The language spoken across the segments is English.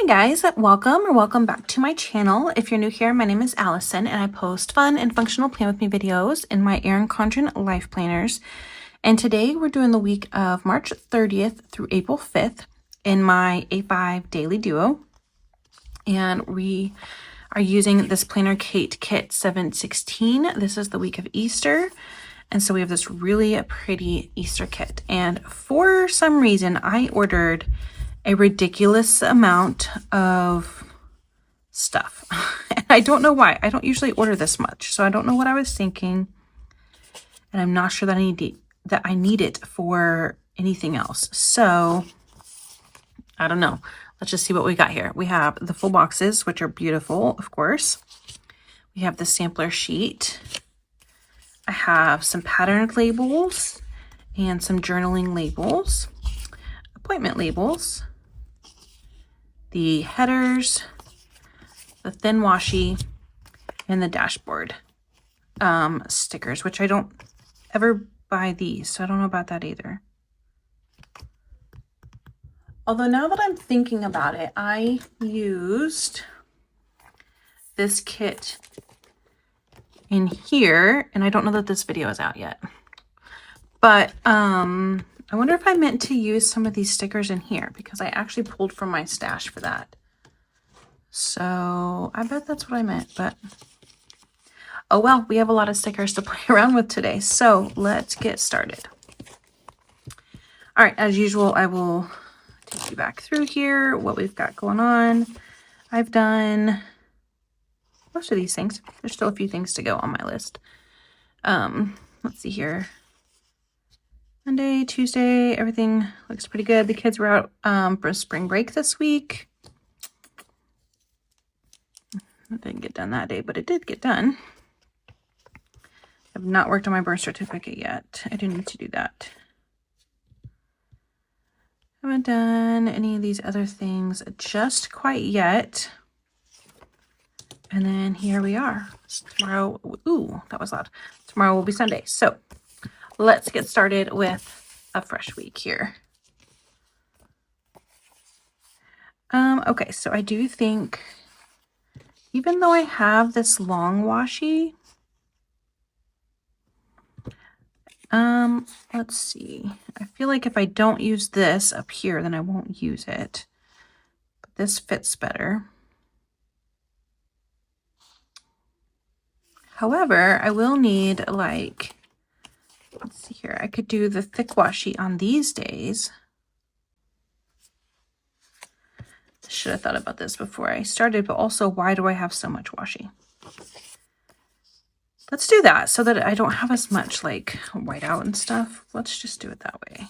guys, welcome back to my channel. If you're new here, my name is Allison and I post fun and functional plan with me videos in my Erin Condren life planners. And today we're doing the week of March 30th through April 5th in my A5 Daily Duo. And we are using this Planner Kate Kit 716. This is the week of Easter. And so we have this really pretty Easter kit. And for some reason, I ordered a ridiculous amount of stuff. And I don't know why. I don't usually order this much. So I don't know what I was thinking. And I'm not sure that I need it for anything else. So I don't know. Let's just see what we got here. We have the full boxes, which are beautiful, of course. We have the sampler sheet. I have some patterned labels and some journaling labels, appointment labels, the headers, the thin washi, and the dashboard stickers, which I don't ever buy these, so I don't know about that either. Although now that I'm thinking about it, I used this kit in here, and I don't know that this video is out yet, but I wonder if I meant to use some of these stickers in here because I actually pulled from my stash for that. So I bet that's what I meant, but oh well, we have a lot of stickers to play around with today. So let's get started. All right, as usual, I will take you back through here, what we've got going on. I've done most of these things. There's still a few things to go on my list. Let's see here. Monday, Tuesday, everything looks pretty good. The kids were out for spring break this week. It didn't get done that day, but it did get done. I've not worked on my birth certificate yet. I do need to do that. Haven't done any of these other things just quite yet. And then here we are. Tomorrow, ooh, that was loud. Tomorrow will be Sunday. So let's get started with a fresh week here. Okay, so I do think, even though I have this long washi, let's see. I feel like if I don't use this up here, then I won't use it. But this fits better. However, I will need, like, let's see here. I could do the thick washi on these days. Should have thought about this before I started, but also, why do I have so much washi? Let's do that so that I don't have as much like whiteout and stuff. Let's just do it that way.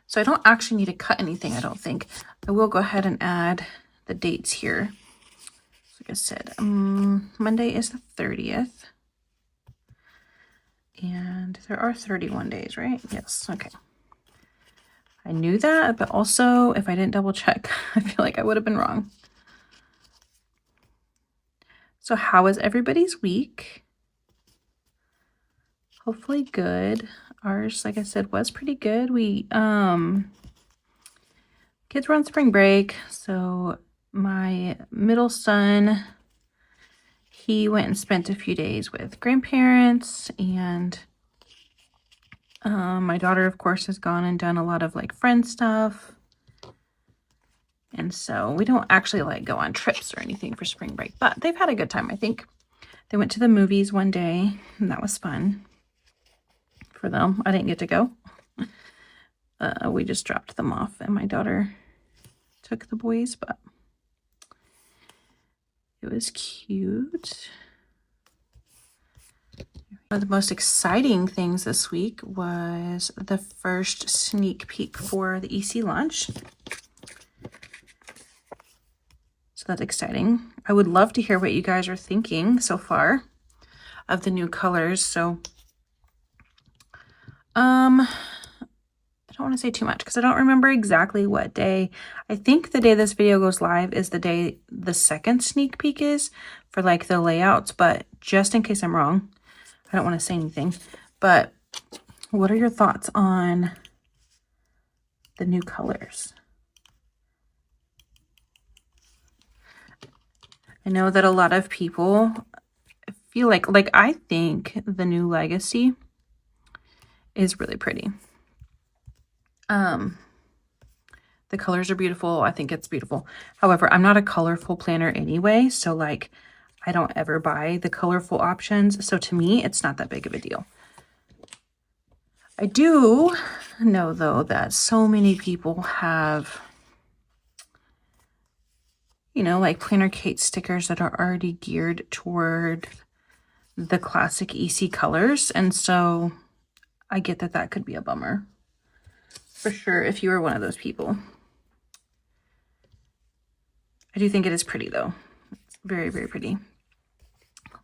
So I don't actually need to cut anything, I don't think. I will go ahead and add the dates here. Like I said, Monday is the 30th. And there are 31 days, right? Yes, okay. I knew that, but also if I didn't double check, I feel like I would have been wrong. So how was everybody's week? Hopefully good. Ours, like I said, was pretty good. We kids were on spring break, so my middle son, he went and spent a few days with grandparents, and my daughter, of course, has gone and done a lot of like friend stuff. And so we don't actually like go on trips or anything for spring break, but they've had a good time, I think. They went to the movies one day, and that was fun for them. I didn't get to go. We just dropped them off, and my daughter took the boys, but it was cute. One of the most exciting things this week was the first sneak peek for the EC launch. So that's exciting. I would love to hear what you guys are thinking so far of the new colors. So I don't want to say too much because I don't remember exactly what day. I think the day this video goes live is the day the second sneak peek is for like the layouts, but just in case I'm wrong, I don't want to say anything. But what are your thoughts on the new colors? I know that a lot of people feel like I think the new Legacy is really pretty. The colors are beautiful. I think it's beautiful. However, I'm not a colorful planner anyway, so like I don't ever buy the colorful options. So to me, it's not that big of a deal. I do know though that so many people have, you know, like Planner Kate stickers that are already geared toward the classic EC colors. And so I get that that could be a bummer for sure if you were one of those people. I do think it is pretty though. It's very, very pretty.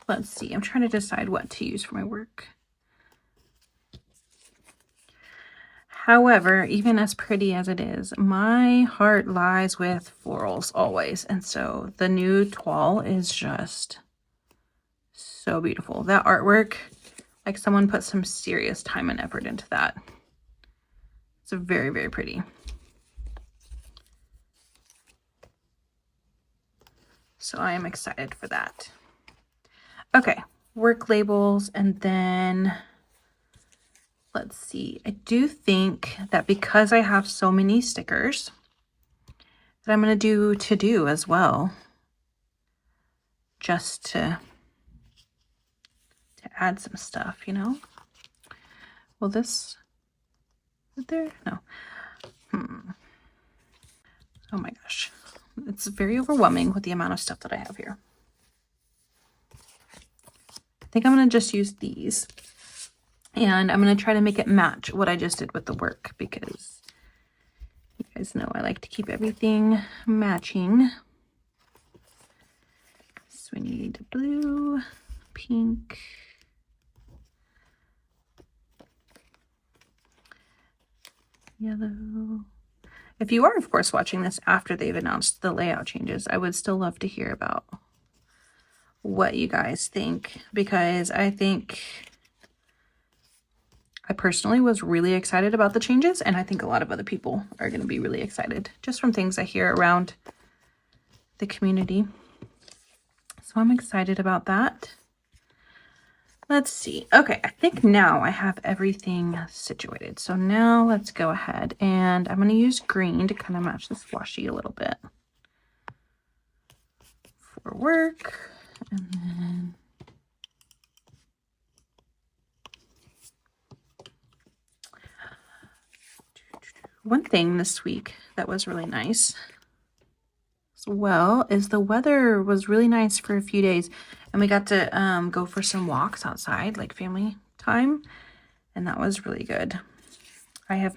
Let's see. I'm trying to decide what to use for my work. However, even as pretty as it is, my heart lies with florals always. And so the new toile is just so beautiful. That artwork, like someone put some serious time and effort into that. It's very, very pretty. So I am excited for that. Okay, work labels, and then let's see. I do think that because I have so many stickers that I'm going to do to-do as well, just to add some stuff, you know. Will this fit there? No. Oh my gosh. It's very overwhelming with the amount of stuff that I have here. I think I'm going to just use these. And I'm going to try to make it match what I just did with the work, because you guys know I like to keep everything matching. So we need blue, pink, yellow. If you are, of course, watching this after they've announced the layout changes, I would still love to hear about what you guys think, because I personally was really excited about the changes, and I think a lot of other people are going to be really excited just from things I hear around the community. So I'm excited about that. Let's see. Okay, I think now I have everything situated. So now let's go ahead, and I'm going to use green to kind of match this washi a little bit for work. And then one thing this week that was really nice as well is the weather was really nice for a few days, and we got to go for some walks outside, like family time, and that was really good. I have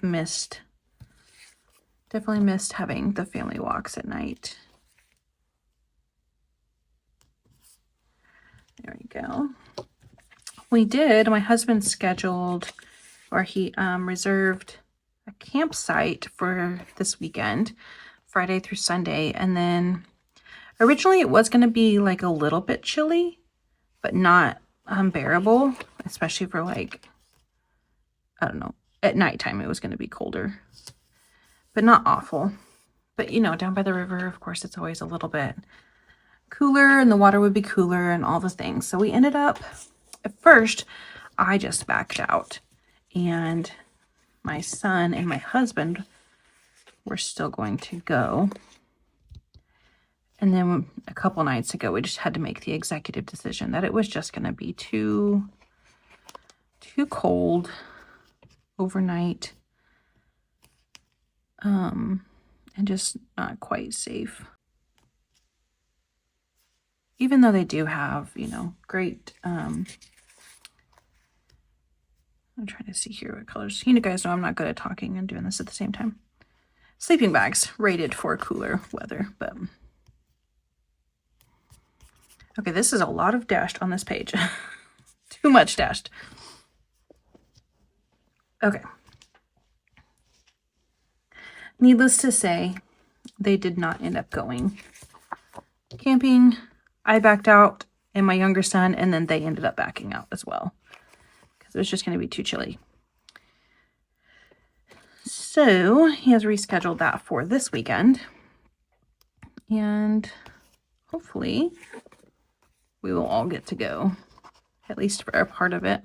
definitely missed having the family walks at night. There we go. My husband scheduled, or he reserved a campsite for this weekend, Friday through Sunday. And then originally it was going to be like a little bit chilly, but not unbearable, especially for like, I don't know, at nighttime it was going to be colder, but not awful. But you know, down by the river, of course, it's always a little bit cooler, and the water would be cooler and all the things. So we ended up, at first, I just backed out, and my son and my husband were still going to go. And then a couple nights ago, we just had to make the executive decision that it was just going to be too cold overnight, and just not quite safe. Even though they do have, you know, great, I'm trying to see here what colors. You guys know I'm not good at talking and doing this at the same time. Sleeping bags rated for cooler weather, but okay, this is a lot of dashed on this page. Too much dashed. Okay. Needless to say, they did not end up going camping. I backed out, and my younger son, and then they ended up backing out as well, because it was just going to be too chilly. So he has rescheduled that for this weekend, and hopefully we will all get to go, at least for a part of it.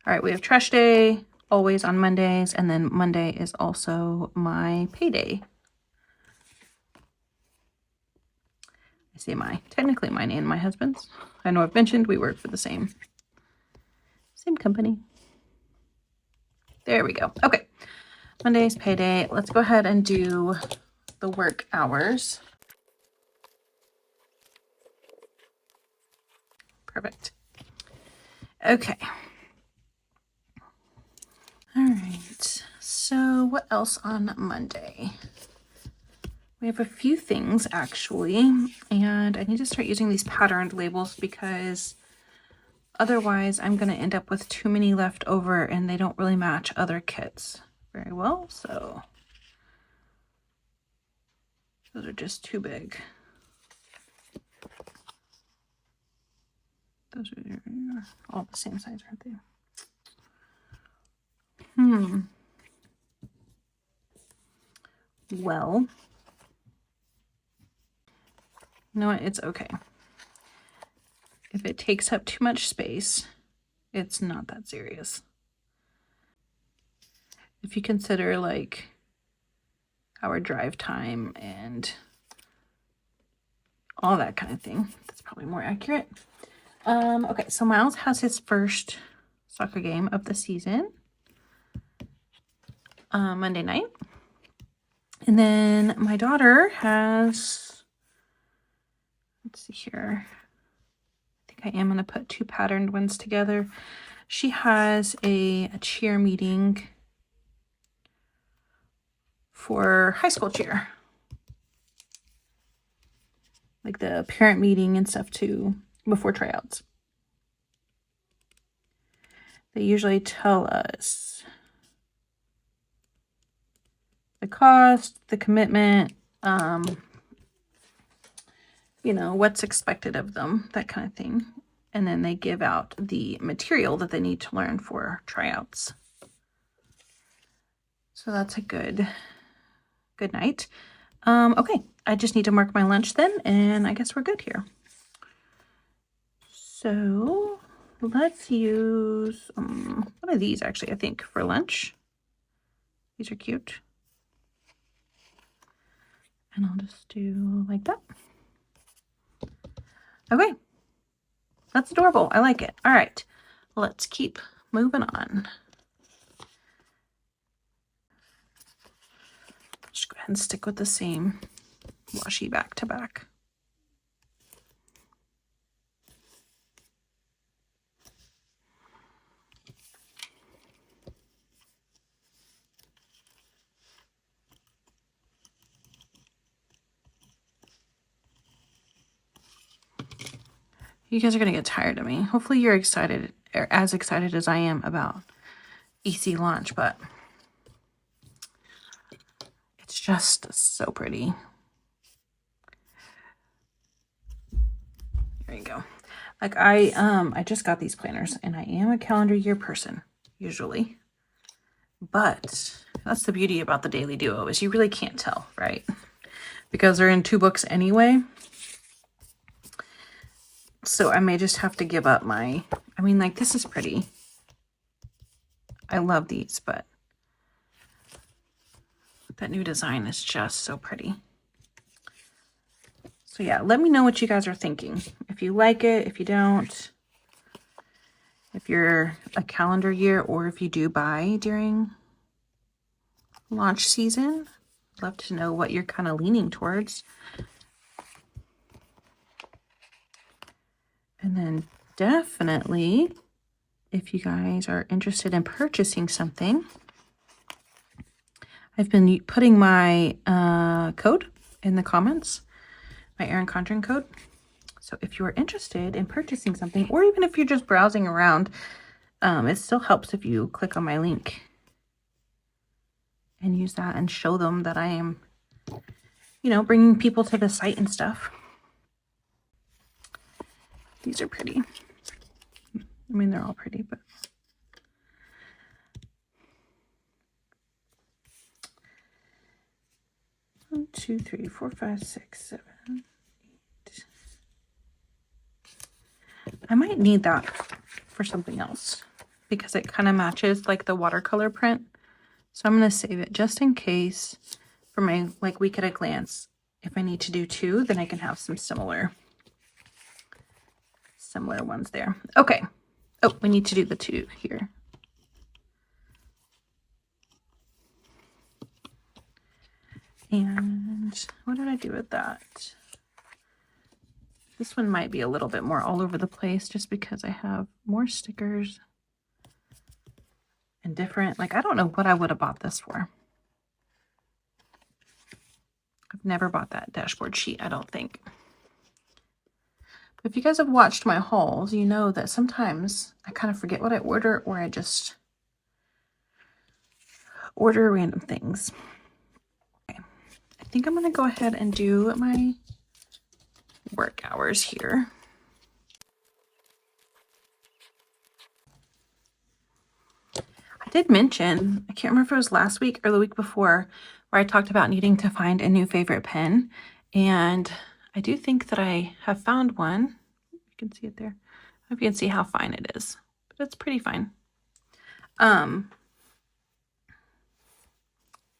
All right, we have trash day, always on Mondays, and then Monday is also my payday. I say technically mine and my husband's. I know I've mentioned we work for the same company. There we go. Okay, Monday's payday. Let's go ahead and do the work hours. Perfect. Okay. All right. So what else on Monday? We have a few things actually, and I need to start using these patterned labels because otherwise I'm going to end up with too many left over and they don't really match other kits very well. So those are just too big. Those are all the same size, aren't they? Well, you know what? It's okay. If it takes up too much space, it's not that serious. If you consider like our drive time and all that kind of thing, that's probably more accurate. Okay, so Miles has his first soccer game of the season Monday night. And then my daughter has, let's see here, I think I am going to put two patterned ones together. She has a cheer meeting for high school cheer. Like the parent meeting and stuff too, before tryouts. They usually tell us the cost, the commitment, you know, what's expected of them, that kind of thing. And then they give out the material that they need to learn for tryouts. So that's a good night. Okay, I just need to mark my lunch then, and I guess we're good here. So let's use one of these actually, I think, for lunch. These are cute. And I'll just do like that. Okay. That's adorable. I like it. All right. Let's keep moving on. Just go ahead and stick with the same washi back to back. You guys are going to get tired of me. Hopefully you're excited, or as excited as I am about EC launch, but it's just so pretty. There you go. Like I just got these planners and I am a calendar year person usually, but that's the beauty about the Daily Duo is you really can't tell, right? Because they're in 2 books anyway. So I may just have to give up my, I mean, like, this is pretty. I love these, but that new design is just so pretty. So yeah, let me know what you guys are thinking. If you like it, if you don't, if you're a calendar year, or if you do buy during launch season. I'd love to know what you're kind of leaning towards. And then definitely, if you guys are interested in purchasing something, I've been putting my code in the comments, my Erin Condren code. So if you are interested in purchasing something, or even if you're just browsing around, it still helps if you click on my link and use that and show them that I am, you know, bringing people to the site and stuff. These are pretty. I mean, they're all pretty, but 2, 3, 4, 5, 6, 7, 8. I might need that for something else because it kind of matches like the watercolor print. So I'm going to save it just in case for my like week at a glance. If I need to do 2, then I can have some similar ones there. Okay. Oh, we need to do the 2 here. And what did I do with that? This one might be a little bit more all over the place just because I have more stickers and different, like, I don't know what I would have bought this for. I've never bought that dashboard sheet, I don't think. But if you guys have watched my hauls, you know that sometimes I kind of forget what I order, or I just order random things. Okay. I think I'm going to go ahead and do my work hours here. I did mention, I can't remember if it was last week or the week before, where I talked about needing to find a new favorite pen. And I do think that I have found one. You can see it there. I hope you can see how fine it is, but it's pretty fine.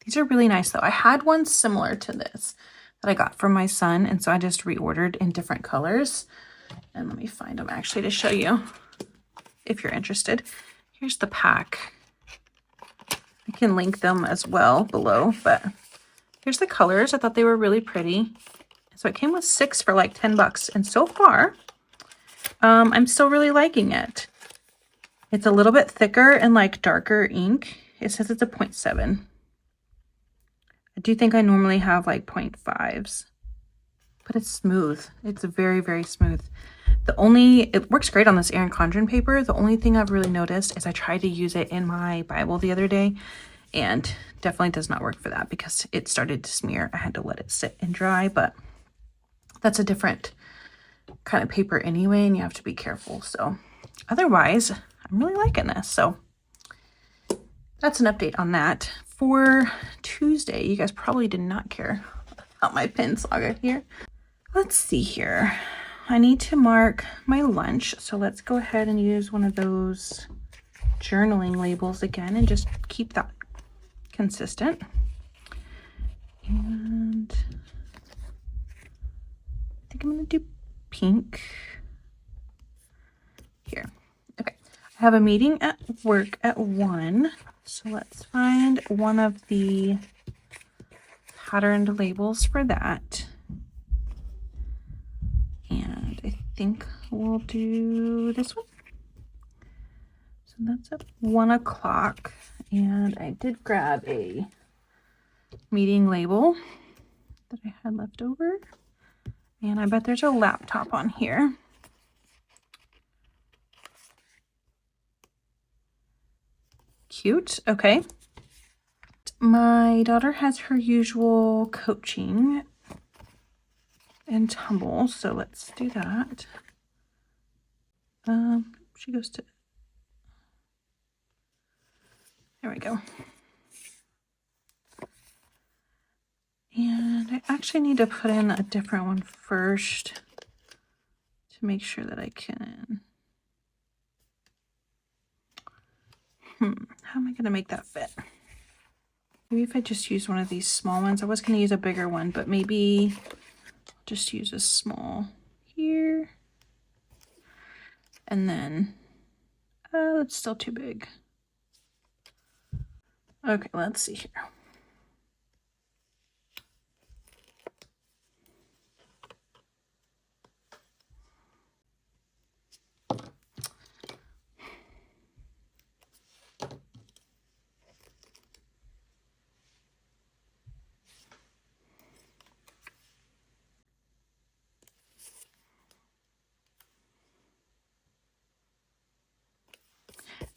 These are really nice though. I had one similar to this that I got from my son, and so I just reordered in different colors. And let me find them actually to show you if you're interested. Here's the pack. I can link them as well below, but here's the colors. I thought they were really pretty. So it came with 6 for like 10 bucks. And so far, I'm still really liking it. It's a little bit thicker and like darker ink. It says it's a 0.7. I do think I normally have like 0.5s, but it's smooth. It's very, very smooth. It works great on this Erin Condren paper. The only thing I've really noticed is I tried to use it in my Bible the other day, and definitely does not work for that because it started to smear. I had to let it sit and dry, but that's a different kind of paper anyway, and you have to be careful. So otherwise, I'm really liking this. So that's an update on that. For Tuesday, you guys probably did not care about my pen saga here. Let's see here. I need to mark my lunch, so let's go ahead and use one of those journaling labels again and just keep that consistent. And I think I'm going to do pink here. Okay, I have a meeting at work at 1, so let's find one of the patterned labels for that. And I think we'll do this one. So that's at 1 o'clock. And I did grab a meeting label that I had left over. And I bet there's a laptop on here. Cute. Okay. My daughter has her usual coaching and tumble, so let's do that. She goes to, there we go. And I actually need to put in a different one first to make sure that I can. How am I going to make that fit? Maybe if I just use one of these small ones. I was going to use a bigger one, but maybe just use a small here. And then, that's still too big. Okay, let's see here.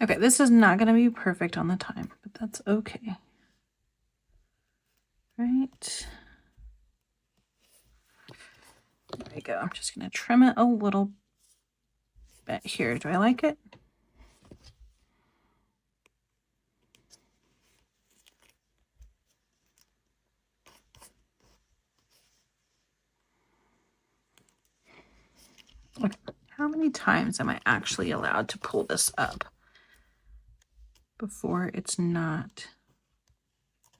Okay, this is not going to be perfect on the time, but that's okay. Right. There we go. I'm just going to trim it a little bit here. Do I like it? how many times am I actually allowed to pull this up before it's not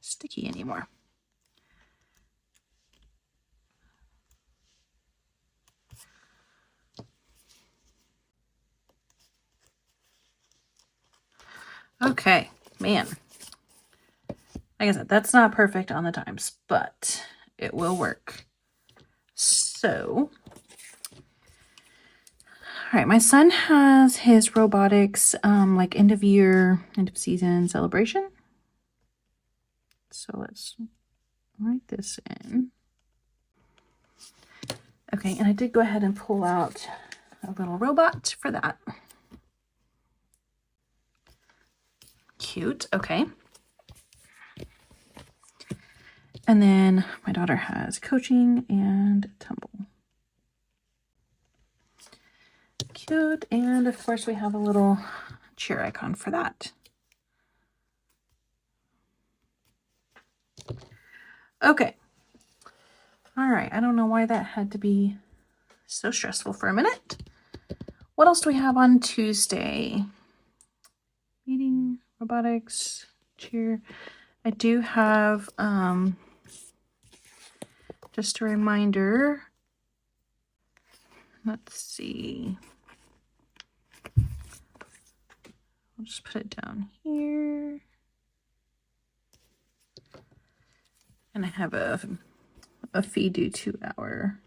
sticky anymore? Okay, man. Like I said, that's not perfect on the times, but it will work. So, all right, my son has his robotics like end of year, end of season celebration. So let's write this in. Okay, and I did go ahead and pull out a little robot for that. Cute, okay. And then my daughter has coaching and tumble. Cute, and of course we have a little cheer icon for that. Okay. All right, I don't know why that had to be so stressful for a minute. What else do we have on Tuesday? Meeting, robotics, cheer. I do have just a reminder. Let's see. I'll just put it down here. And I have a fee due to our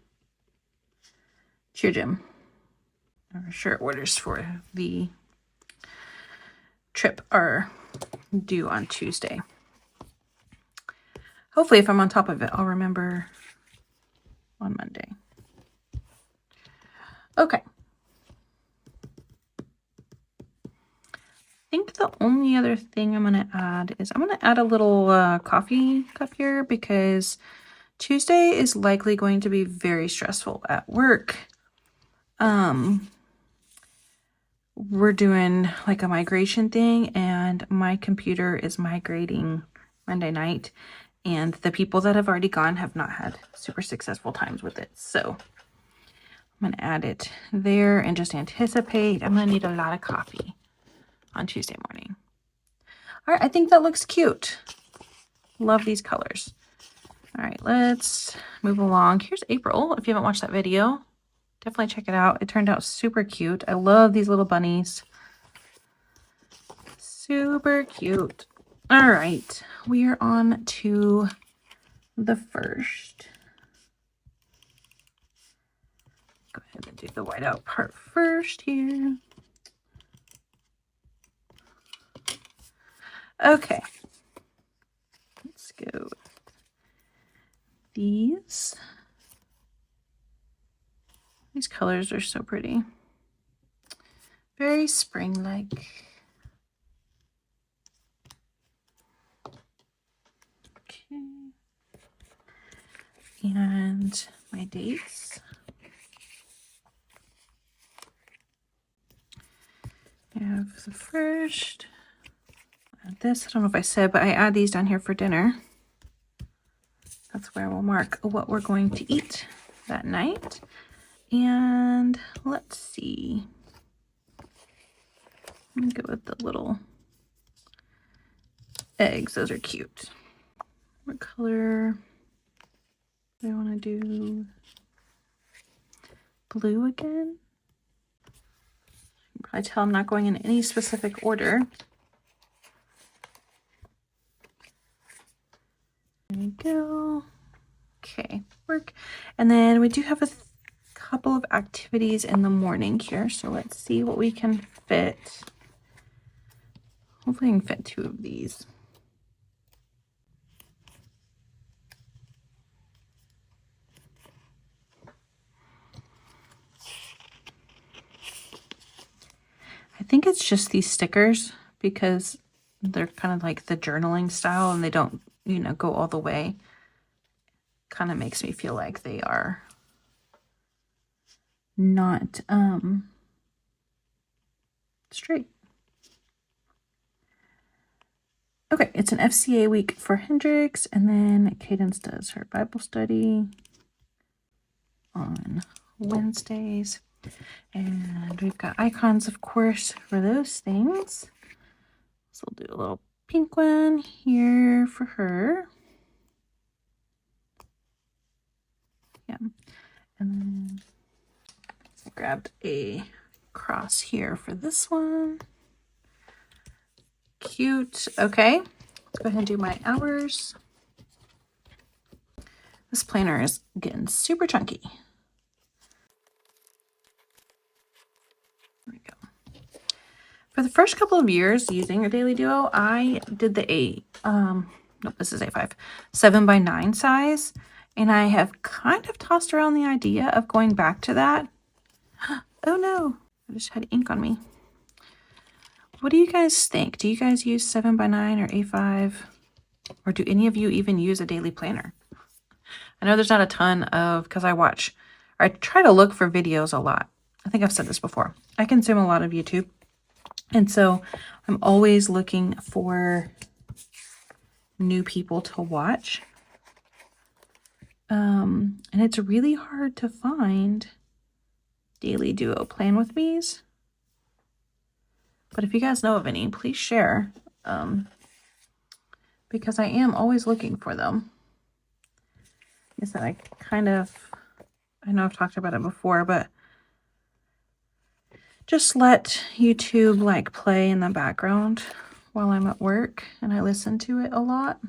cheer gym. Our shirt orders for the trip are due on Tuesday. Hopefully, if I'm on top of it, I'll remember on Monday. Okay. I think the only other thing I'm going to add is I'm going to add a little coffee cup here because Tuesday is likely going to be very stressful at work. We're doing like a migration thing and my computer is migrating Monday night. And the people that have already gone have not had super successful times with it. So I'm going to add it there and just anticipate. I'm going to need a lot of coffee on Tuesday morning. All right, I think that looks cute. Love these colors. All right, let's move along. Here's April. If you haven't watched that video, definitely check it out. It turned out super cute. I love these little bunnies. Super cute. All right, we are on to the first. Go ahead and do the whiteout part first here. Okay, let's go with these. These colors are so pretty. Very spring-like. And my dates. I have the first. Add this. I don't know if I said, but I add these down here for dinner. That's where we'll mark what we're going to eat that night. And let's see. I'm gonna go with the little eggs. Those are cute. What color? I want to do blue again. You can probably tell I'm not going in any specific order. There we go. Okay, work. And then we do have a couple of activities in the morning here. So let's see what we can fit. Hopefully I can fit 2 of these. I think it's just these stickers because they're kind of like the journaling style and they don't, you know, go all the way. Kind of makes me feel like they are not straight. Okay, it's an FCA week for Hendrix, and then Cadence does her Bible study on Wednesdays. And we've got icons, of course, for those things. So we'll do a little pink one here for her. Yeah. And then I grabbed a cross here for this one. Cute. Okay. Let's go ahead and do my hours. This planner is getting super chunky. There we go. For the first couple of years using a Daily Duo, I did the nope, this is A5, 7x9 size. And I have kind of tossed around the idea of going back to that. Oh no, I just had ink on me. What do you guys think? Do you guys use 7x9 or A5? Or do any of you even use a daily planner? I know there's not a ton of, because I try to look for videos a lot. I think I've said this before. I consume a lot of YouTube. And so I'm always looking for new people to watch. And it's really hard to find Daily Duo plan with me's. But if you guys know of any, please share. Because I am always looking for them. Is that I know I've talked about it before, but just let YouTube like play in the background while I'm at work, and I listen to it a lot.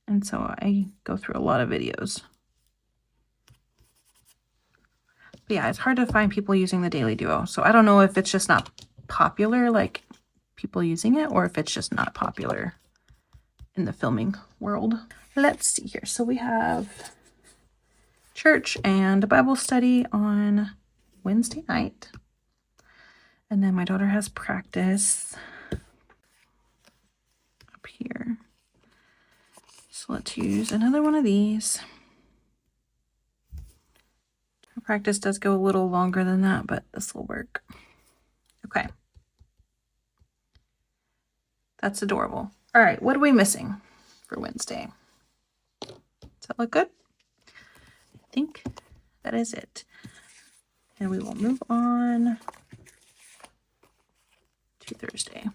And so I go through a lot of videos. But yeah, it's hard to find people using the Daily Duo. So I don't know if it's just not popular, like people using it, or if it's just not popular in the filming world. Let's see here. So we have church and Bible study on Wednesday night. And then my daughter has practice up here. So let's use another one of these. Her practice does go a little longer than that, but this will work. Okay. That's adorable. All right, what are we missing for Wednesday? Does that look good? I think that is it. And we will move on to Thursday.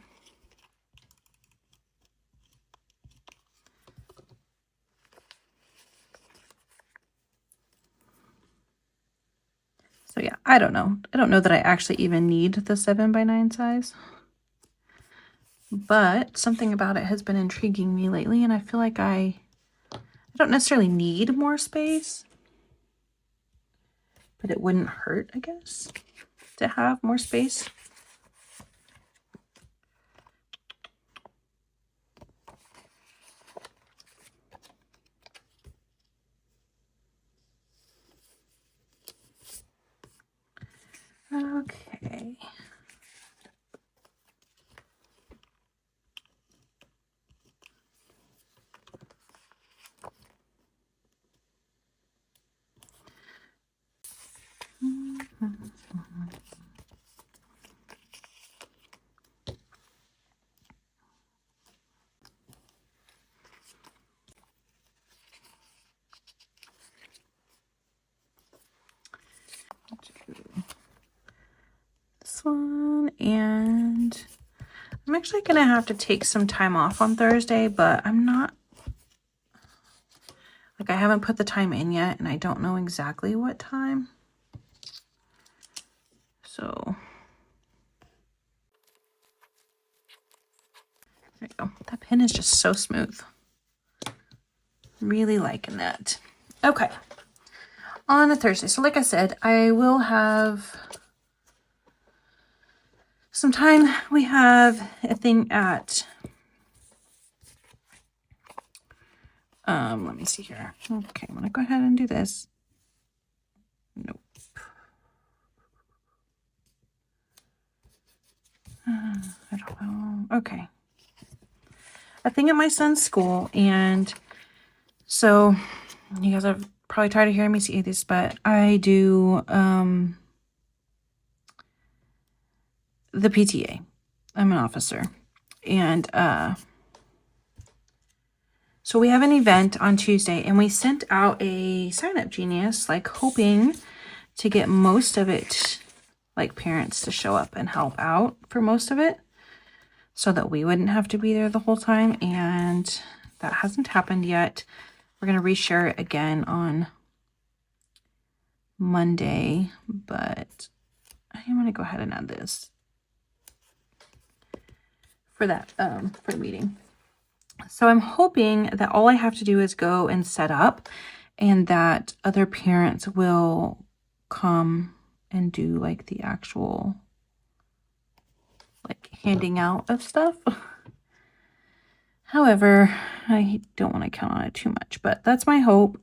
So yeah, I don't know. I don't know that I actually even need the 7x9 size. But something about it has been intriguing me lately, and I feel like I don't necessarily need more space. But it wouldn't hurt, I guess, to have more space. Okay. This one, and I'm actually gonna have to take some time off on Thursday, but I'm not, like, I haven't put the time in yet, and I don't know exactly what time. So there you go. That pen is just so smooth. Really liking that. Okay. On a Thursday. So like I said, I will have some time. We have a thing at, let me see here. Okay, I'm gonna go ahead and do this. Nope. I don't know. Okay. A thing at my son's school, and so you guys are probably tired of hearing me say this, but I do the PTA. I'm an officer, and so we have an event on Tuesday, and we sent out a sign-up genius, like hoping to get most of it, like parents to show up and help out for most of it so that we wouldn't have to be there the whole time. And that hasn't happened yet. We're going to reshare it again on Monday, but I'm going to go ahead and add this for that, for the meeting. So I'm hoping that all I have to do is go and set up, and that other parents will come and do like the actual like handing out of stuff. However, I don't want to count on it too much, but that's my hope.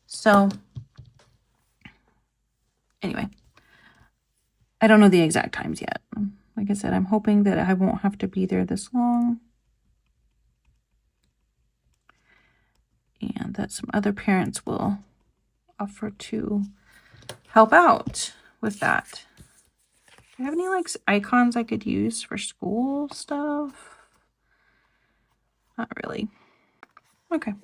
So anyway, I don't know the exact times yet. Like I said, I'm hoping that I won't have to be there this long, and that some other parents will offer to help out with that. Do you have any like icons I could use for school stuff? Not really. Okay.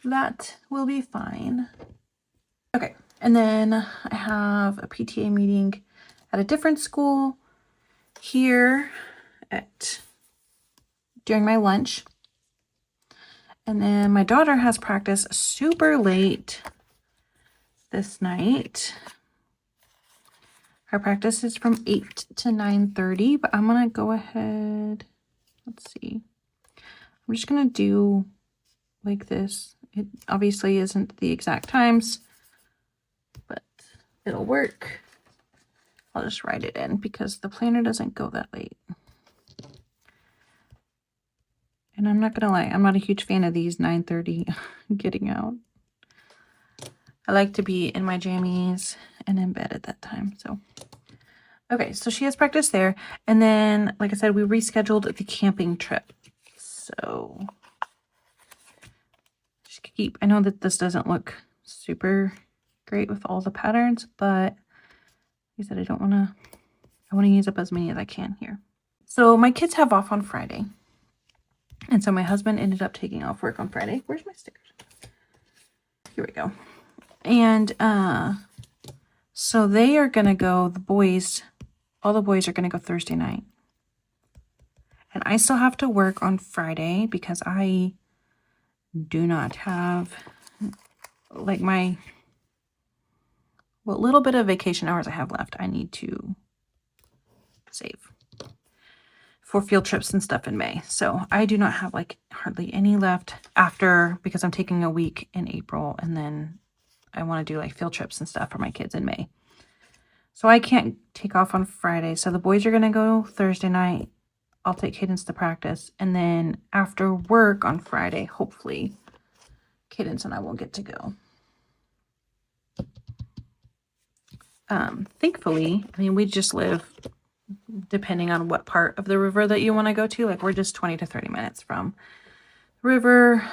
That will be fine. Okay. And then I have a PTA meeting at a different school here during my lunch. And then my daughter has practice super late this night. Her practice is from 8 to 9:30, but I'm going to go ahead. Let's see. I'm just going to do like this. It obviously isn't the exact times, but it'll work. I'll just write it in because the planner doesn't go that late. And I'm not going to lie, I'm not a huge fan of these 9:30 getting out. I like to be in my jammies and in bed at that time. So, okay, so she has practice there. And then, like I said, we rescheduled the camping trip. So, just keep, I know that this doesn't look super great with all the patterns, but like I said, I want to use up as many as I can here. So my kids have off on Friday. And so my husband ended up taking off work on Friday. Where's my stickers? Here we go. And so they are going to go, all the boys are going to go Thursday night. And I still have to work on Friday because I do not have, like, what little bit of vacation hours I have left, I need to save for field trips and stuff in May. So I do not have like hardly any left after, because I'm taking a week in April, and then I want to do like field trips and stuff for my kids in May. So I can't take off on Friday. So the boys are going to go Thursday night. I'll take Cadence to practice. And then after work on Friday, hopefully Cadence and I will get to go. Thankfully, I mean, we just live, depending on what part of the river that you want to go to, like we're just 20 to 30 minutes from the river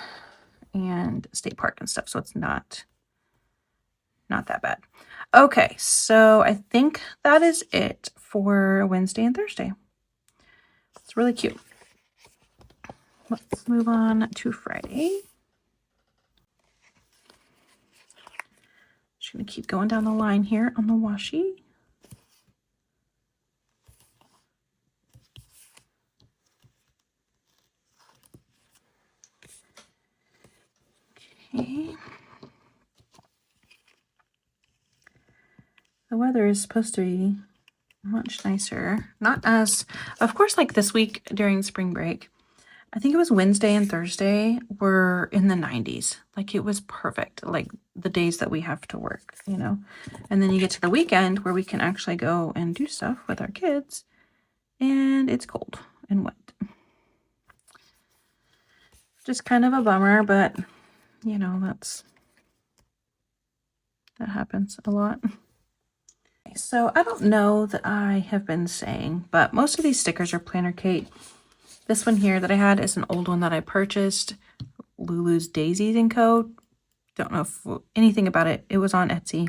and state park and stuff. So it's not that bad. Okay, so I think that is it for Wednesday and Thursday. It's really cute. Let's move on to Friday. Just going to keep going down the line here on the washi. Okay. The weather is supposed to be much nicer. Not as, of course, like this week during spring break, I think it was Wednesday and Thursday were in the 90s. Like it was perfect. Like the days that we have to work, you know. And then you get to the weekend where we can actually go and do stuff with our kids, and it's cold and wet. Just kind of a bummer, but you know, that happens a lot. So I don't know that I have been saying, but most of these stickers are Planner Kate. This one here that I had is an old one that I purchased, Lulu's Daisies & Co. Don't know anything about it. It was on Etsy,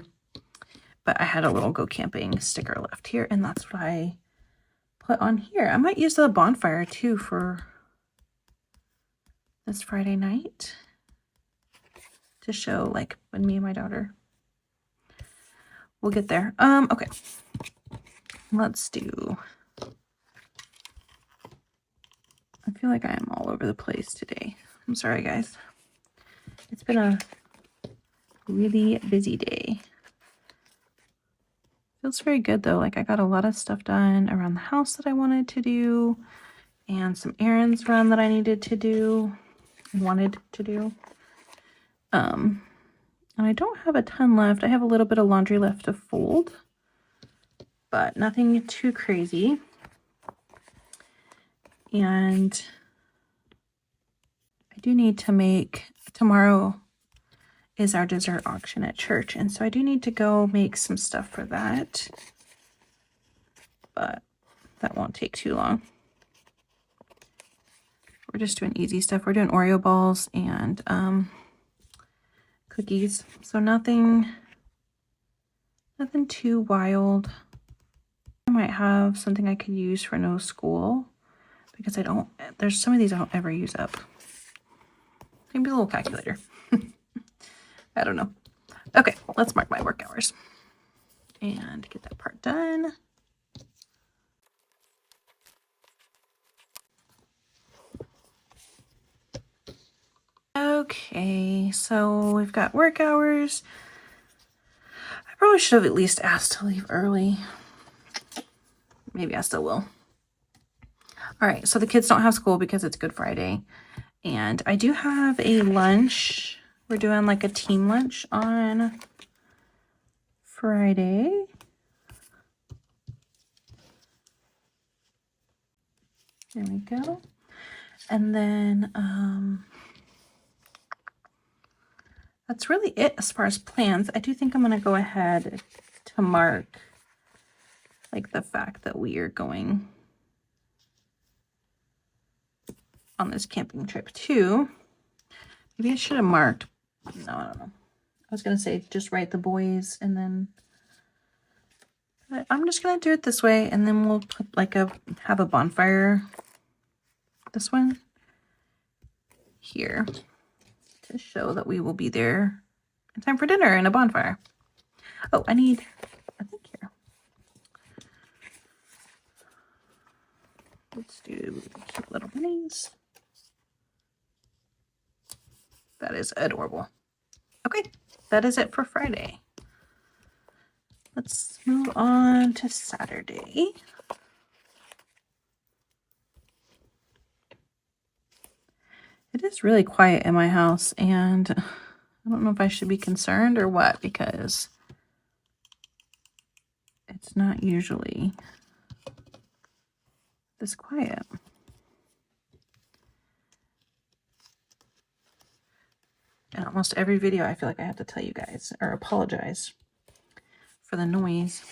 but I had a little Go Camping sticker left here, and that's what I put on here. I might use the bonfire too for this Friday night. to show like when me and my daughter. We'll get there. Okay. Let's do. I feel like I am all over the place today. I'm sorry, guys. It's been a really busy day. Feels very good though. Like I got a lot of stuff done around the house that I wanted to do, and some errands run that I needed to do, wanted to do. And I don't have a ton left. I have a little bit of laundry left to fold, but nothing too crazy. And I do need to make, tomorrow is our dessert auction at church, and so I do need to go make some stuff for that, but that won't take too long. We're just doing easy stuff. We're doing Oreo balls and cookies, so nothing too wild. I might have something I could use for no school, because there's some of these I don't ever use up. Maybe a little calculator. I don't know. Okay, let's mark my work hours and get that part done. Okay, so we've got work hours. I probably should have at least asked to leave early. Maybe I still will. All right, so the kids don't have school because it's Good Friday. And I do have a lunch. We're doing like a team lunch on Friday. There we go. And then that's really it as far as plans. I do think I'm going to go ahead to mark like the fact that we are going on this camping trip too. Maybe I should have marked. No, I don't know. I was going to say just write the boys and then, but I'm just going to do it this way, and then we'll put like have a bonfire, this one here, to show that we will be there in time for dinner and a bonfire. Oh, I think here. Let's do cute little bunnies. That is adorable. Okay, that is it for Friday. Let's move on to Saturday. It is really quiet in my house, and I don't know if I should be concerned or what, because it's not usually this quiet. In almost every video, I feel like I have to tell you guys or apologize for the noise.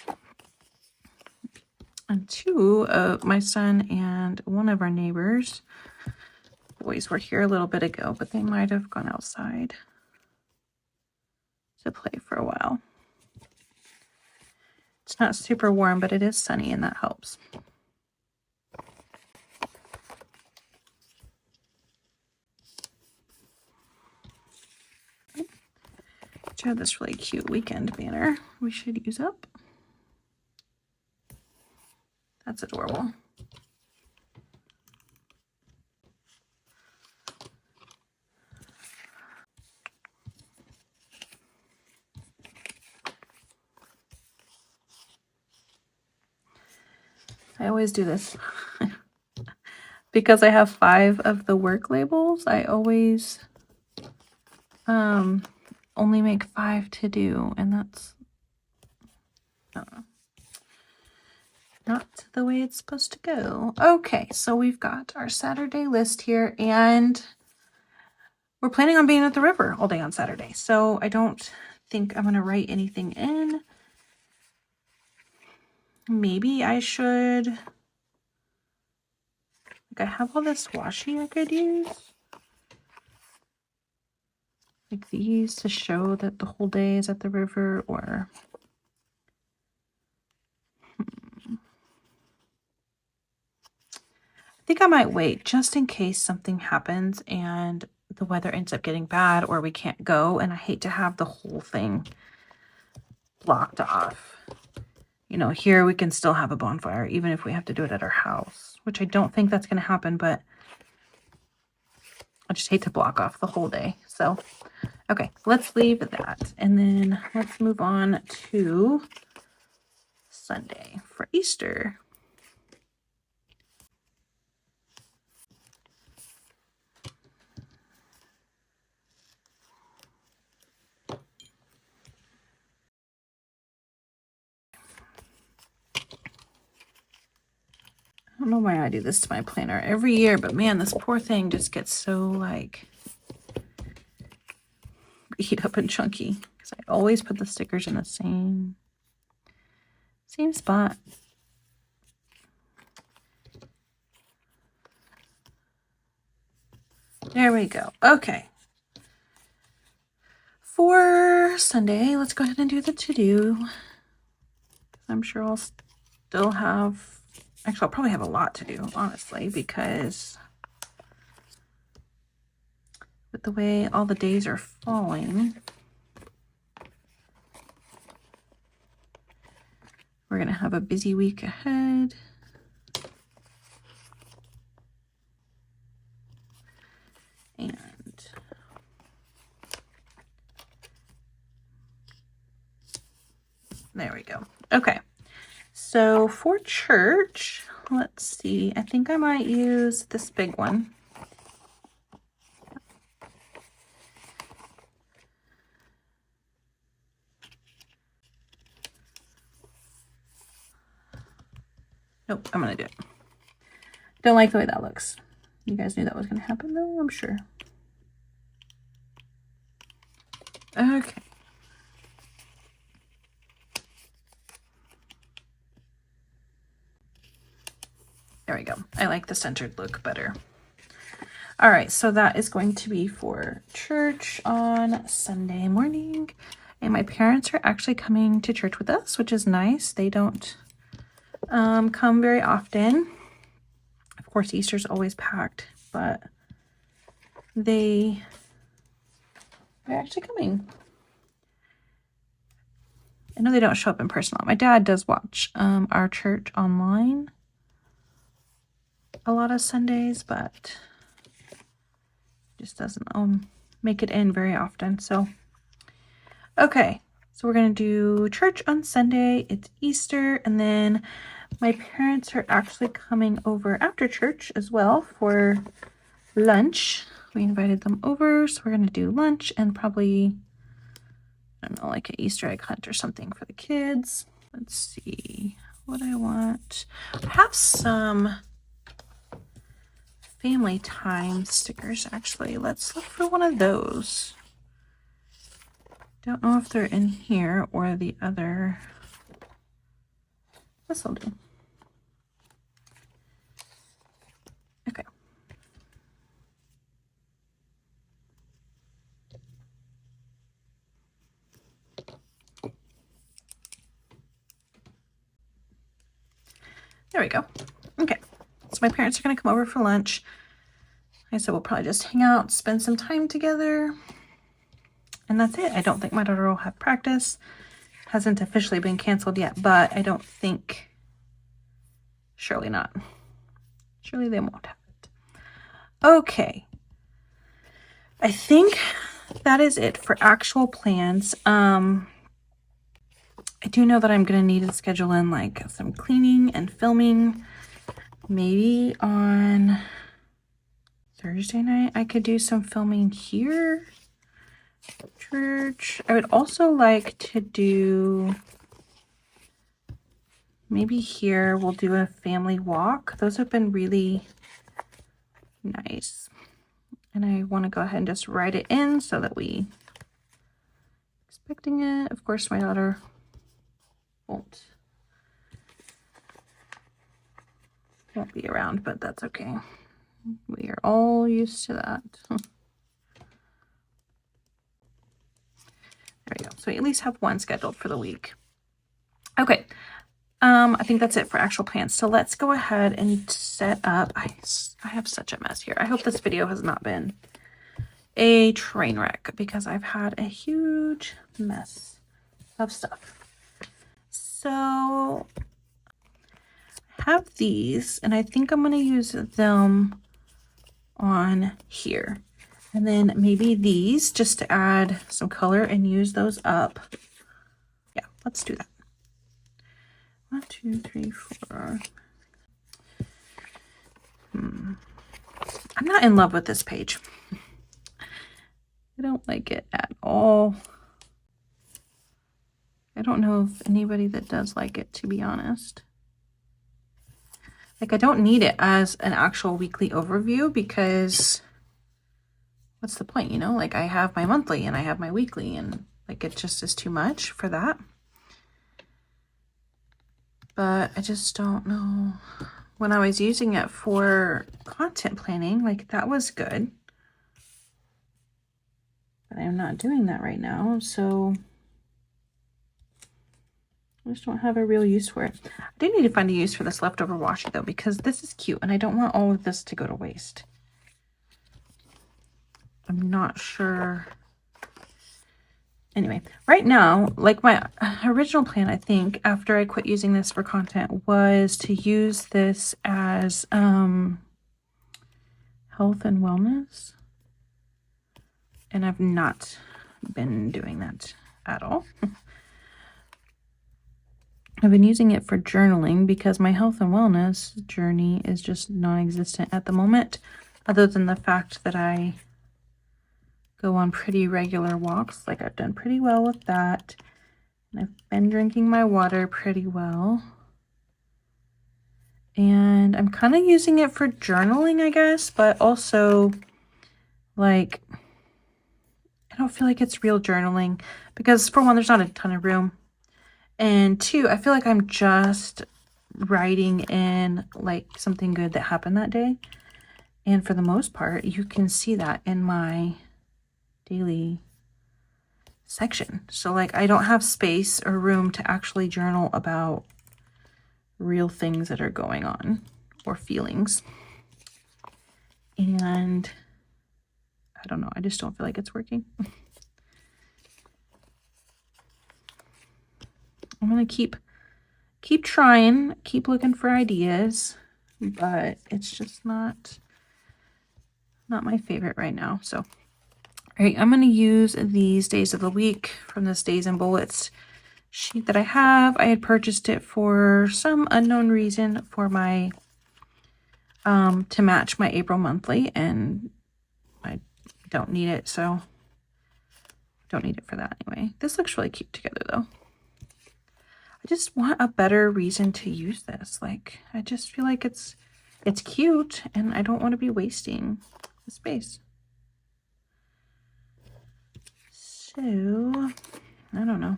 And two of my son and one of our neighbors' boys were here a little bit ago, but they might have gone outside to play for a while. It's not super warm, but it is sunny, and that helps. I have this really cute weekend banner we should use up. That's adorable. I always do this. Because I have 5 of the work labels, I always only make 5 to do, and that's not the way it's supposed to go. Okay, so we've got our Saturday list here, and we're planning on being at the river all day on Saturday, so I don't think I'm going to write anything in. Maybe I should, like, I have all this washi I could use. Like these to show that the whole day is at the river, or I think I might wait just in case something happens and the weather ends up getting bad or we can't go, and I hate to have the whole thing blocked off. You know, here we can still have a bonfire even if we have to do it at our house, which I don't think that's going to happen, but I just hate to block off the whole day. So, okay, let's leave that. And then let's move on to Sunday for Easter. I don't know why I do this to my planner every year, but man, this poor thing just gets so like beat up and chunky because I always put the stickers in the same spot. There we go. Okay. For Sunday, let's go ahead and do the to-do. I'm sure I'll still have, actually, I'll probably have a lot to do, honestly, because with the way all the days are falling, we're going to have a busy week ahead. And there we go. Okay. So for church, let's see. I think I might use this big one. Nope, I'm going to do it. Don't like the way that looks. You guys knew that was going to happen, though, I'm sure. Okay. There we go. I like the centered look better. All right, so that is going to be for church on Sunday morning. And my parents are actually coming to church with us, which is nice. They don't come very often. Of course, Easter's always packed, but they're actually coming. I know they don't show up in person. My dad does watch our church online a lot of Sundays, but just doesn't make it in very often. So, okay. So we're going to do church on Sunday. It's Easter. And then my parents are actually coming over after church as well for lunch. We invited them over. So we're going to do lunch and probably, I don't know, like an Easter egg hunt or something for the kids. Let's see what I want. I have some family time stickers, actually. Let's look for one of those. Don't know if they're in here or the other. This will do. Okay. There we go. Okay. So my parents are going to come over for lunch. I said we'll probably just hang out, spend some time together. And that's it. I don't think my daughter will have practice. Hasn't officially been canceled yet, but I don't think, surely not. Surely they won't have it. Okay. I think that is it for actual plans. I do know that I'm going to need to schedule in like some cleaning and filming. Maybe on Thursday night I could do some filming here. Church. I would also like to do, maybe here we'll do a family walk. Those have been really nice. And I want to go ahead and just write it in so that we expecting it. Of course, my daughter won't be around, but that's okay. We are all used to that. There we go. So we at least have one scheduled for the week. Okay. I think that's it for actual plans. So let's go ahead and set up. I have such a mess here. I hope this video has not been a train wreck because I've had a huge mess of stuff. So I have these, and I think I'm going to use them on here. And then maybe these just to add some color and use those up. Yeah, let's do that. 1, 2, 3, 4. I'm not in love with this page. I don't like it at all. I don't know if anybody that does like it, to be honest. Like, I don't need it as an actual weekly overview because what's the point, you know? Like, I have my monthly and I have my weekly, and like it just is too much for that. But I just don't know. When I was using it for content planning, like that was good. But I'm not doing that right now, so I just don't have a real use for it. I do need to find a use for this leftover washi though, because this is cute and I don't want all of this to go to waste. I'm not sure. Anyway, right now, like my original plan, I think, after I quit using this for content, was to use this as health and wellness. And I've not been doing that at all. I've been using it for journaling because my health and wellness journey is just non-existent at the moment, other than the fact that I go on pretty regular walks. Like, I've done pretty well with that. And I've been drinking my water pretty well. And I'm kind of using it for journaling, I guess, but also, like, I don't feel like it's real journaling because, for one, there's not a ton of room. And two, I feel like I'm just writing in like something good that happened that day. And for the most part, you can see that in my daily section. So like, I don't have space or room to actually journal about real things that are going on or feelings. And I don't know, I just don't feel like it's working. I'm gonna keep trying, keep looking for ideas, but it's just not my favorite right now. So, all right, I'm gonna use these days of the week from this Days and Bullets sheet that I have. I had purchased it for some unknown reason for my to match my April monthly, and I don't need it, so don't need it for that anyway. This looks really cute together though. I just want a better reason to use this. Like, I just feel like it's cute and I don't want to be wasting the space. So, I don't know.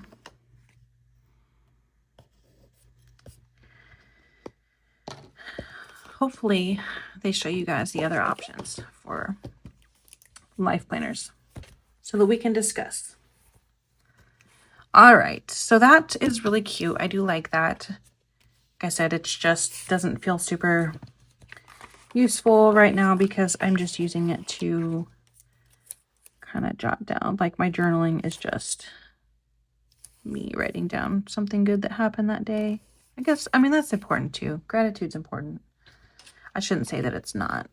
Hopefully they show you guys the other options for life planners so that we can discuss. All right, so that is really cute. I do like that. Like I said, it just doesn't feel super useful right now because I'm just using it to kind of jot down. Like, my journaling is just me writing down something good that happened that day. I guess, I mean, that's important too. Gratitude's important. I shouldn't say that it's not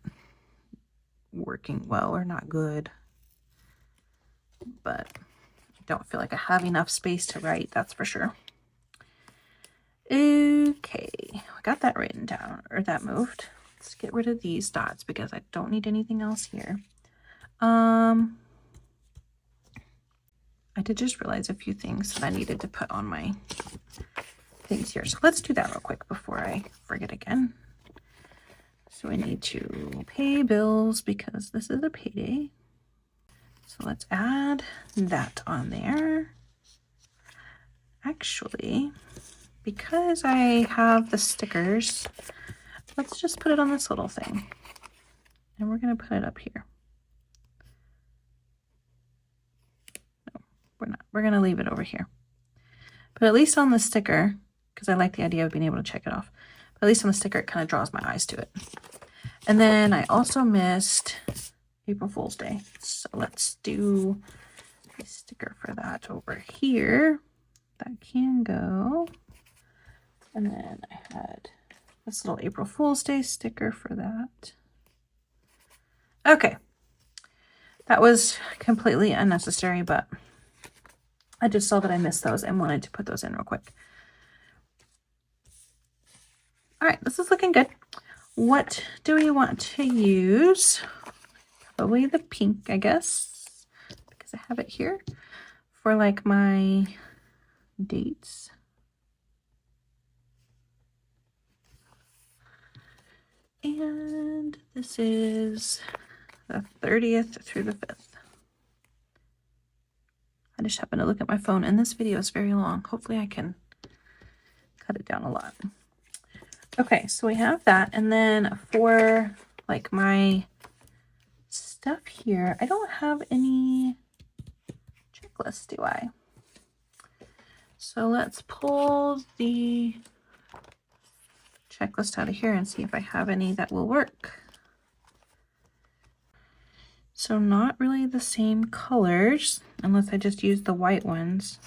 working well or not good, but don't feel like I have enough space to write, that's for sure. Okay, I got that written down, or that moved. Let's get rid of these dots because I don't need anything else here. I did just realize a few things that I needed to put on my things here. So let's do that real quick before I forget again. So I need to pay bills because this is a payday. So let's add that on there. Actually, because I have the stickers, let's just put it on this little thing. And we're going to put it up here. No, we're not. We're going to leave it over here. But at least on the sticker, because I like the idea of being able to check it off, but at least on the sticker, it kind of draws my eyes to it. And then I also missed April Fool's Day. So let's do a sticker for that over here. That can go. And then I had this little April Fool's Day sticker for that. Okay. That was completely unnecessary, but I just saw that I missed those and wanted to put those in real quick. All right, this is looking good. What do we want to use? Probably the pink, I guess, because I have it here for like my dates. And this is the 30th through the 5th. I just happened to look at my phone, and this video is very long. Hopefully I can cut it down a lot. Okay, so we have that. And then for like my stuff here, I don't have any checklists, do I? So let's pull the checklist out of here and see if I have any that will work. So not really the same colors, unless I just use the white ones.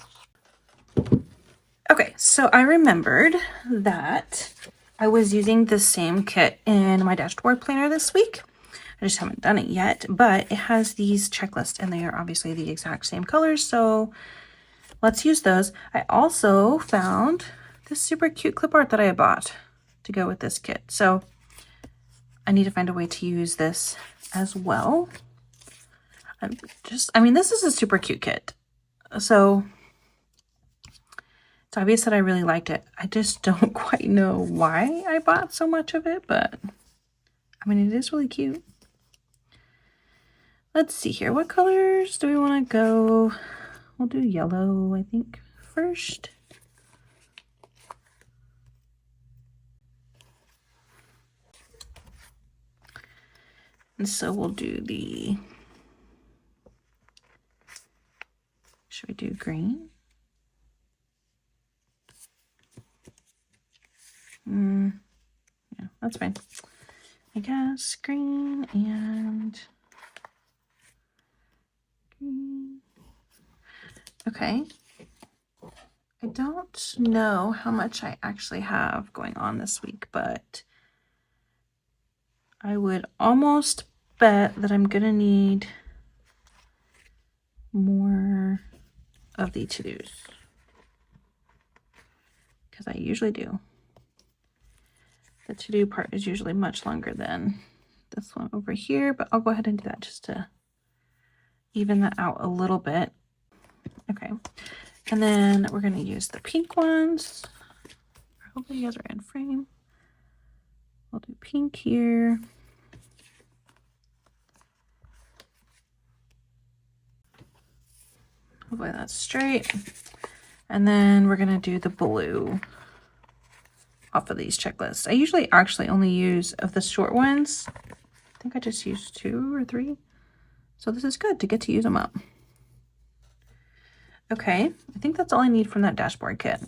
Okay, so I remembered that I was using the same kit in my dashboard planner this week. I just haven't done it yet, but it has these checklists and they are obviously the exact same colors, so let's use those. I also found this super cute clip art that I bought to go with this kit, so I need to find a way to use this as well. I mean, this is a super cute kit, so it's obvious that I really liked it. I just don't quite know why I bought so much of it, but I mean, it is really cute. Let's see here. What colors do we want to go? We'll do yellow, I think, first. And so we'll do the, should we do green? Yeah, that's fine. I guess green and green. Okay. I don't know how much I actually have going on this week, but I would almost bet that I'm gonna need more of the to-dos, because I usually do. The to-do part is usually much longer than this one over here, but I'll go ahead and do that just to even that out a little bit. Okay, and then we're going to use the pink ones. Hopefully you guys are in frame. We'll do pink here. Hopefully that's straight. And then we're going to do the blue off of these checklists. I usually actually only use of the short ones. I think I just used 2 or 3. So this is good to get to use them up. Okay, I think that's all I need from that dashboard kit.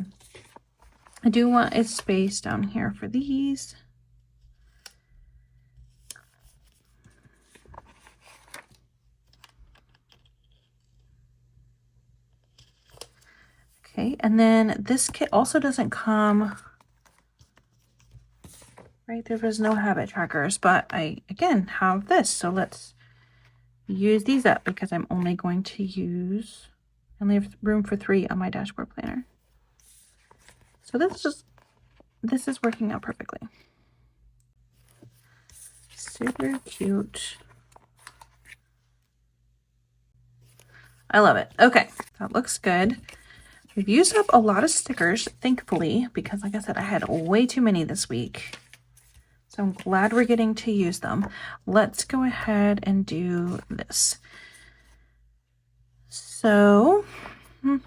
I do want a space down here for these. Okay, and then this kit also doesn't come, right? There was no habit trackers, but I, again, have this. So let's use these up because I'm only going to use, I only have room for 3 on my dashboard planner. So this is working out perfectly. Super cute. I love it. Okay, that looks good. We've used up a lot of stickers, thankfully, because like I said, I had way too many this week. So I'm glad we're getting to use them. Let's go ahead and do this. So we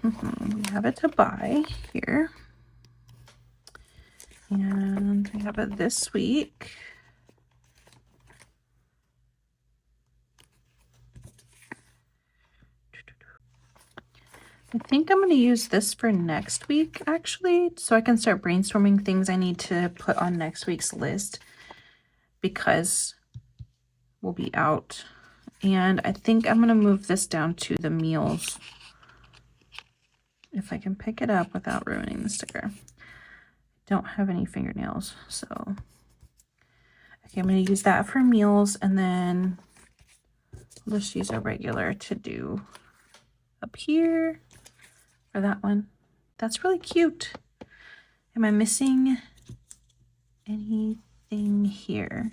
have it to buy here. And we have it this week. I think I'm going to use this for next week, actually, so I can start brainstorming things I need to put on next week's list, because we'll be out And I think I'm going to move this down to the meals if I can pick it up without ruining the sticker. Don't have any fingernails, so okay, I'm going to use that for meals, and then I'll just use a regular to do up here for that one. That's really cute. Am I missing anything here?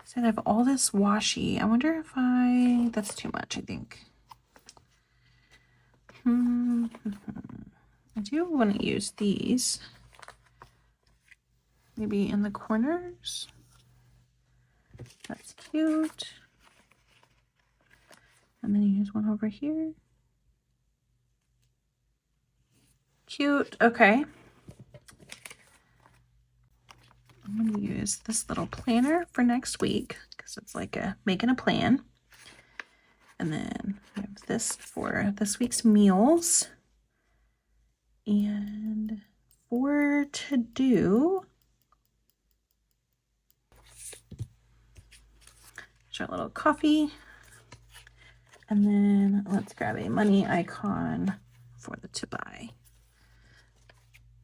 So I have all this washi. I wonder if that's too much, I think. I do want to use these. Maybe in the corners. That's cute. And then use one over here. Cute. Okay. I'm going to use this little planner for next week because it's like making a plan. And then we have this for this week's meals. And for to do, our little coffee. And then let's grab a money icon for the to buy.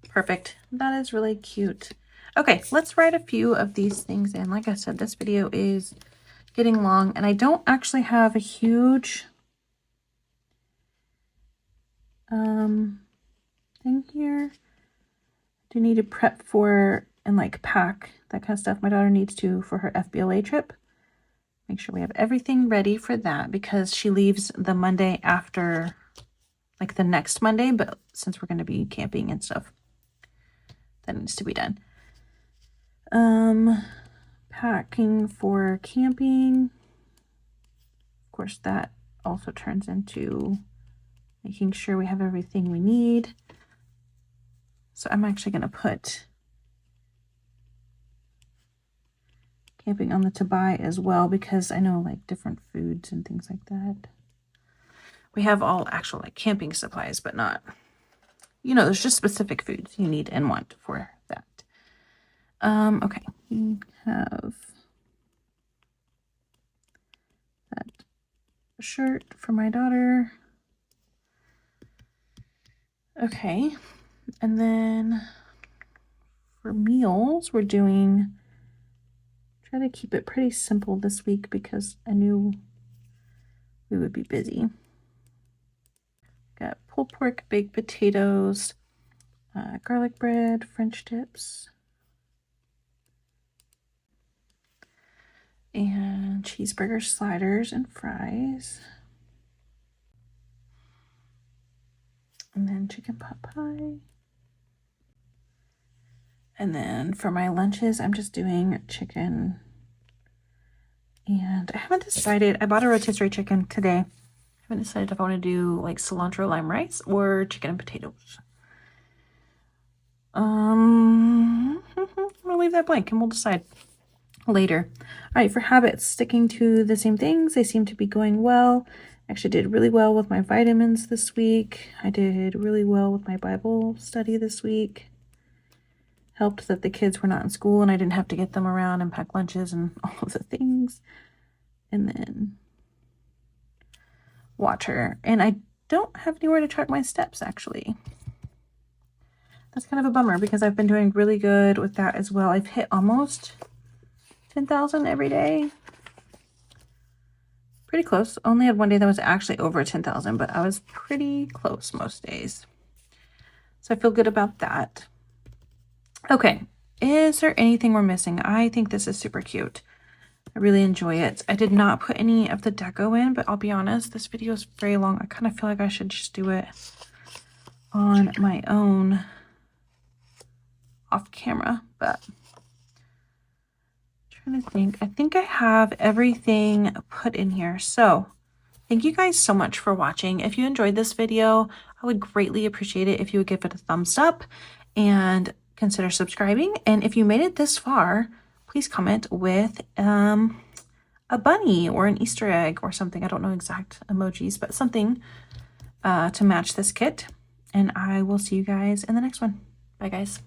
Perfect. That is really cute. Okay, let's write a few of these things in. Like I said, this video is getting long, and I don't actually have a huge thing here. I do need to prep for and like pack that kind of stuff. My daughter needs to for her FBLA trip. Make sure we have everything ready for that because she leaves the Monday after, like the next Monday, but since we're going to be camping and stuff, that needs to be done. Packing for camping. Of course, that also turns into making sure we have everything we need. So I'm actually going to put camping on the to buy as well because I know like different foods and things like that. We have all actual like camping supplies, but not, you know, there's just specific foods you need and want for that. Okay, we have that shirt for my daughter. Okay, and then for meals, we're doing, try to keep it pretty simple this week because I knew we would be busy. Got pulled pork, baked potatoes, garlic bread, French dips, and cheeseburger sliders and fries. And then chicken pot pie. And then for my lunches, I'm just doing chicken. And I haven't decided, I bought a rotisserie chicken today. I haven't decided if I want to do like cilantro lime rice or chicken and potatoes. I'm gonna leave that blank and we'll decide later. All right, for habits, sticking to the same things. They seem to be going well. Actually did really well with my vitamins this week. I did really well with my Bible study this week. Helped that the kids were not in school and I didn't have to get them around and pack lunches and all of the things. And then water. And I don't have anywhere to track my steps, actually. That's kind of a bummer because I've been doing really good with that as well. I've hit almost 10,000 every day. Pretty close. Only had one day that was actually over 10,000, but I was pretty close most days. So I feel good about that. Okay, is there anything we're missing? I think this is super cute. I really enjoy it. I did not put any of the deco in, but I'll be honest, this video is very long. I kind of feel like I should just do it on my own off camera, but I'm trying to think. I think I have everything put in here. So thank you guys so much for watching. If you enjoyed this video, I would greatly appreciate it if you would give it a thumbs up and consider subscribing. And if you made it this far, please comment with a bunny or an Easter egg or something. I don't know exact emojis, but something to match this kit. And I will see you guys in the next one. Bye, guys.